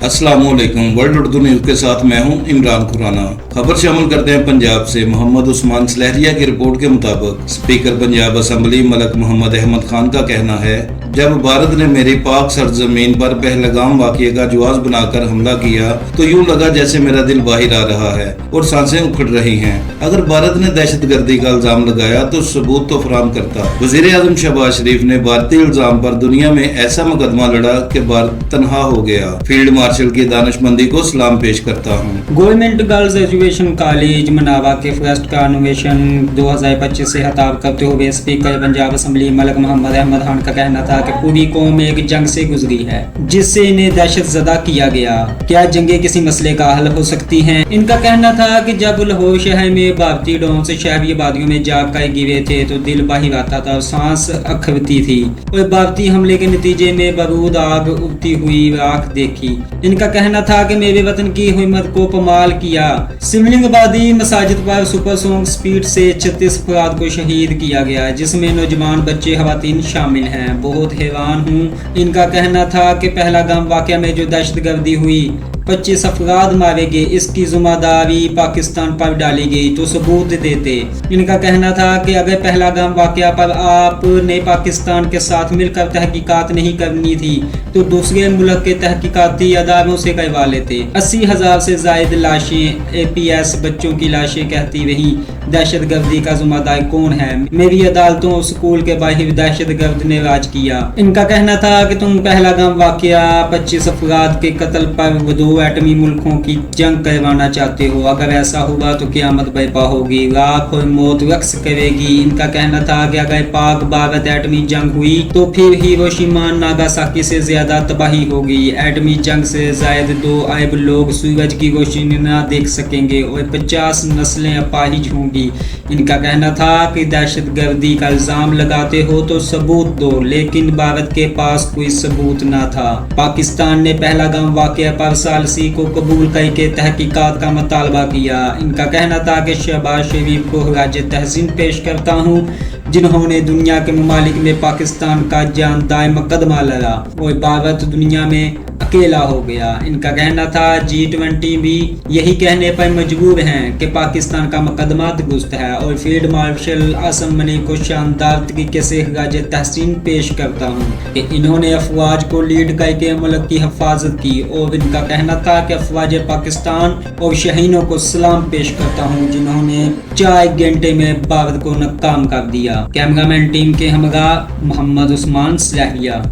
अस्सलामुअलैकुम। World Urdu news के साथ मैं हूं इमरान खुराना। खबर शामिल करते हैं पंजाब से। मोहम्मद उस्मान सलहरिया की रिपोर्ट के मुताबिक स्पीकर पंजाब असम्बली मलक मोहम्मद अहमद खान का कहना है, जब भारत ने मेरी पाक सरजमीन पर पहलगाम वाक़ये का जवाब बनाकर हमला किया तो यूं लगा जैसे मेरा दिल बाहर आ रहा है और सांसें उखड़ रही हैं। अगर भारत ने दहशतगर्दी का इल्जाम लगाया तो सबूत तो फराहम करता। वज़ीर आज़म शहबाज शरीफ ने भारतीय इल्जाम पर दुनिया में ऐसा मुकदमा लड़ा कि भारत तनहा हो गया। फील्ड मार्शल की दानिशमंदी को सलाम पेश करता हूँ। गवर्नमेंट गर्ल्स एजुकेशन कॉलेज मनावा के फर्स्ट कन्वेंशन 2025 से खिताब करते हुए स्पीकर पंजाब असम्बली मलक मोहम्मद अहमद खान का कहना था कि पूरी कौम एक जंग से गुजरी है जिससे इन्हें दहशत ज़दा किया गया। क्या जंगें किसी मसले का हल हो सकती हैं? इनका कहना था कि जब लाहौर शहर में भारतीय ड्रोन से शहरी आबादियों में जाग कर गिरे थे तो दिल बाहर आता था और सांस अखरती थी और भारतीय हमले के नतीजे में बारूद आग उगती हुई राख देखी। इनका कहना था कि मेरे वतन की हिम्मत को पमाल किया। सिमलिंग आबादी मसाजिद पर सुपरसोनिक स्पीड से 36 अफराद को शहीद किया गया जिसमें नौजवान बच्चे खवातीन शामिल हैं। बहुत हैरान हूँ। इनका कहना था कि पहलगाम वाक़या में जो दहशतगर्दी हुई 25 अफराद मारे गए, इसकी जिम्मेदारी पाकिस्तान पर डाली गई तो सबूत देते। इनका कहना था कि अगर पहलगाम वाक़या पर आपने पाकिस्तान के साथ मिलकर तहकीकात नहीं करनी थी तो दूसरे मुल्क के तहकीकाती अदारों से करवा लेते। 80,000 से जायद लाशें APS बच्चों की लाशें कहती रही। दहशतगर्दी का जिम्मेदार कौन है? मेरी अदालतों और स्कूल के बाहर दहशतगर्द ने राज किया। इनका कहना था कि तुम पहलगाम वाक़या 25 अफराद के कत्ल पर दो एटमी मुल्कों की जंग करवाना चाहते हो। अगर ऐसा हुआ तो क़यामत बर्पा होगी, राख और मौत रक्स करेगी। इनका कहना था कि अगर पाक भारत एटमी जंग हुई तो फिर हिरोशिमा नागासाकी से ज्यादा तबाही होगी। एटमी जंग से जायद 2 अरब लोग सूरज की रोशनी न देख सकेंगे और 50 नस्लें अपाहिज होंगी। इनका कहना था कि दहशतगर्दी का इल्जाम लगाते हो तो सबूत दो, लेकिन भारत के पास कोई सबूत न था। पाकिस्तान ने पहलगाम वाक़या पर सालसी को कबूल करके तहकीकात का मुतालबा किया। इनका कहना था कि शहबाज शरीफ को खराज तहसीन पेश करता हूँ जिन्होंने दुनिया के ममालिक में पाकिस्तान का जानदार मुकदमा लड़ा और भारत दुनिया में अकेला हो गया। इनका कहना था G20 भी यही कहने पर मजबूर हैं कि पाकिस्तान का मुकदमा दुरुस्त है और फील्ड मार्शल असम्बली को शानदार तरीके से खराज तहसीन पेश करता हूँ कि इन्होंने अफवाज को लीड करके मुल्क की हिफाजत की। और इनका कहना था कि अफवाज पाकिस्तान और शहीनों को सलाम पेश करता हूँ जिन्होंने 4 घंटे में भारत को नाकाम कर दिया। कैमरामैन टीम के हमरा मोहम्मद उस्मान सलहरिया।